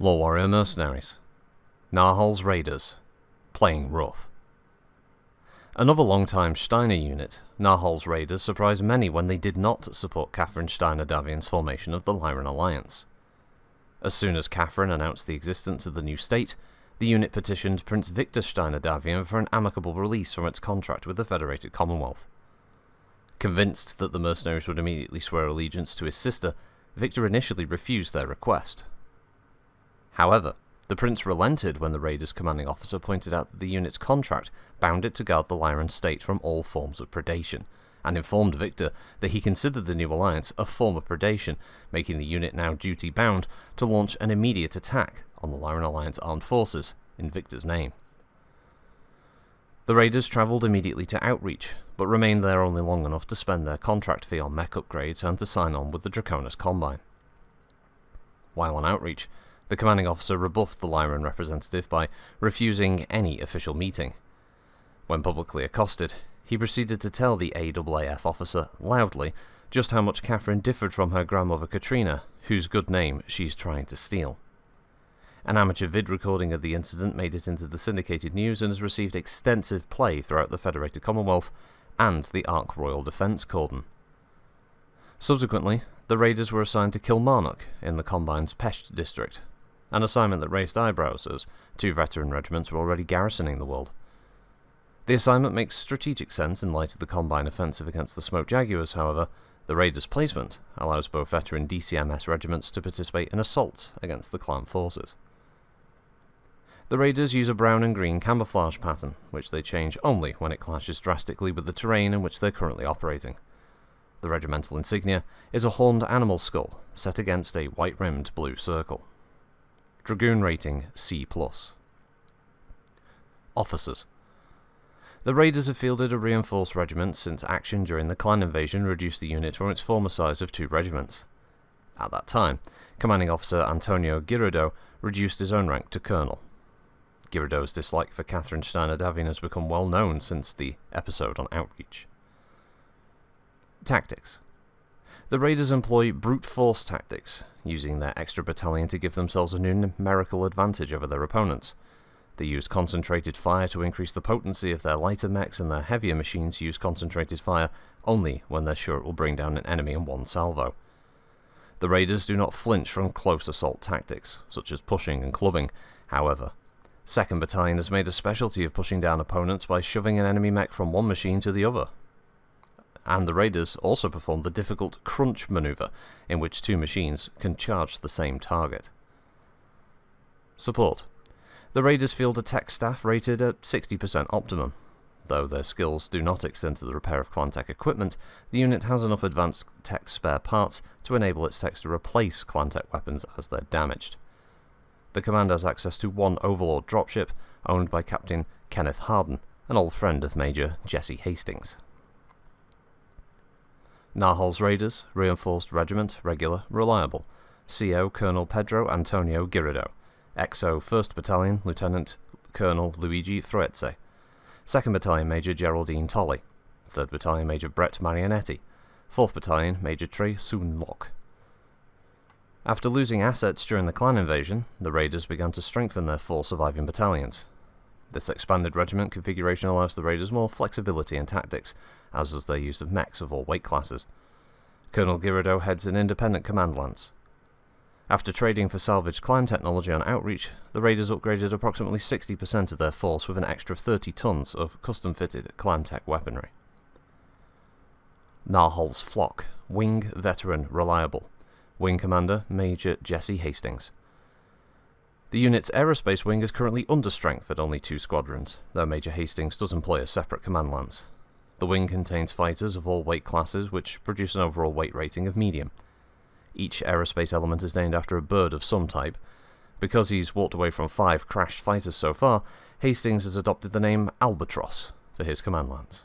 LoreWarrior Mercenaries, Narhal's Raiders, playing rough. Another long-time Steiner unit, Narhal's Raiders surprised many when they did not support Catherine Steiner-Davian's formation of the Lyran Alliance. As soon as Catherine announced the existence of the new state, the unit petitioned Prince Victor Steiner-Davian for an amicable release from its contract with the Federated Commonwealth. Convinced that the mercenaries would immediately swear allegiance to his sister, Victor initially refused their request. However, the prince relented when the Raiders' commanding officer pointed out that the unit's contract bound it to guard the Lyran state from all forms of predation, and informed Victor that he considered the new alliance a form of predation, making the unit now duty-bound to launch an immediate attack on the Lyran Alliance armed forces in Victor's name. The Raiders travelled immediately to Outreach, but remained there only long enough to spend their contract fee on mech upgrades and to sign on with the Draconis Combine. While on Outreach, the commanding officer rebuffed the Lyran representative by refusing any official meeting. When publicly accosted, he proceeded to tell the AAAF officer loudly just how much Catherine differed from her grandmother Katrina, whose good name she's trying to steal. An amateur vid recording of the incident made it into the syndicated news and has received extensive play throughout the Federated Commonwealth and the Ark Royal Defence Cordon. Subsequently, the Raiders were assigned to Kilmarnock in the Combine's Pesht district, an assignment that raised eyebrows as two veteran regiments were already garrisoning the world. The assignment makes strategic sense in light of the Combine offensive against the Smoke Jaguars, however. The Raiders' placement allows both veteran DCMS regiments to participate in assaults against the clan forces. The Raiders use a brown and green camouflage pattern, which they change only when it clashes drastically with the terrain in which they're currently operating. The regimental insignia is a horned animal skull set against a white-rimmed blue circle. Dragoon rating C+. Officers. The Raiders have fielded a reinforced regiment since action during the clan invasion reduced the unit from its former size of 2 regiments. At that time, commanding officer Antonio Girardo reduced his own rank to colonel. Girardo's dislike for Catherine Steiner-Davian has become well known since the episode on Outreach. Tactics. The Raiders employ brute force tactics, using their extra battalion to give themselves a numerical advantage over their opponents. They use concentrated fire to increase the potency of their lighter mechs, and their heavier machines use concentrated fire only when they're sure it will bring down an enemy in one salvo. The Raiders do not flinch from close assault tactics, such as pushing and clubbing. However, 2nd Battalion has made a specialty of pushing down opponents by shoving an enemy mech from one machine to the other. And the Raiders also perform the difficult crunch maneuver, in which 2 machines can charge the same target. Support. The Raiders field a tech staff rated at 60% optimum. Though their skills do not extend to the repair of clan tech equipment, the unit has enough advanced tech spare parts to enable its techs to replace clan tech weapons as they're damaged. The command has access to 1 Overlord dropship, owned by Captain Kenneth Harden, an old friend of Major Jesse Hastings. Narhal's Raiders, Reinforced Regiment, Regular, Reliable. CO Colonel Pedro Antonio Girardo. XO 1st Battalion, Lieutenant Colonel Luigi Froetze. 2nd Battalion Major Geraldine Tolley. 3rd Battalion Major Brett Marionetti. 4th Battalion Major Trey Soon Locke. After losing assets during the clan invasion, the Raiders began to strengthen their 4 surviving battalions. This expanded regiment configuration allows the Raiders more flexibility in tactics, as does their use of mechs of all weight classes. Colonel Girardo heads an independent command lance. After trading for salvaged clan technology on Outreach, the Raiders upgraded approximately 60% of their force with an extra 30 tons of custom-fitted clan tech weaponry. Narhal's Flock, Wing Veteran Reliable. Wing Commander Major Jesse Hastings. The unit's aerospace wing is currently under strength at only 2 squadrons, though Major Hastings does employ a separate command lance. The wing contains fighters of all weight classes, which produce an overall weight rating of medium. Each aerospace element is named after a bird of some type. Because he's walked away from 5 crashed fighters so far, Hastings has adopted the name Albatross for his command lance.